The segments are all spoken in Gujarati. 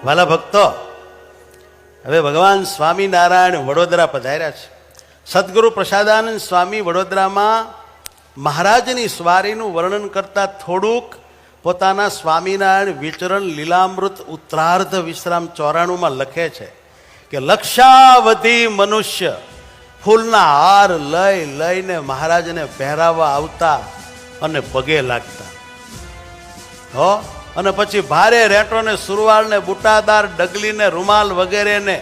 વાલા ભક્તો, હવે ભગવાન સ્વામિનારાયણ વડોદરા પધાર્યા છે. સદગુરુ પ્રસાદાનંદ સ્વામી વડોદરામાં મહારાજની સ્વારીનું વર્ણન કરતા થોડુંક પોતાના સ્વામિનારાયણ વિચરણ લીલામૃત ઉત્તરાર્ધ વિશ્રામ 94માં લખે છે કે લક્ષાવધિ મનુષ્ય ફૂલના હાર લઈ લઈને મહારાજને પહેરાવવા આવતા અને પગે લાગતા હો. અને પછી ભારે રેટોને સુરવાળને બુટાદાર ડગલીને રૂમાલ વગેરેને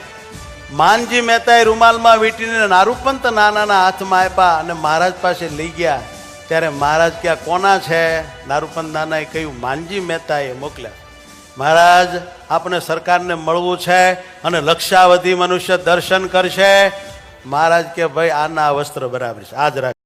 માનજી મહેતાએ રૂમાલમાં વીંટીને નારૂપંત નાનાના હાથમાં આપ્યા અને મહારાજ પાસે લઈ ગયા. ત્યારે મહારાજ ક્યાં કોના છે? નારૂપંત નાનાએ કહ્યું માનજી મહેતાએ મોકલ્યા. મહારાજ આપણે સરકારને મળવું છે અને લક્ષાવધિ મનુષ્ય દર્શન કરશે. મહારાજ કે ભાઈ આના વસ્ત્ર બરાબર છે, આજ રાખ.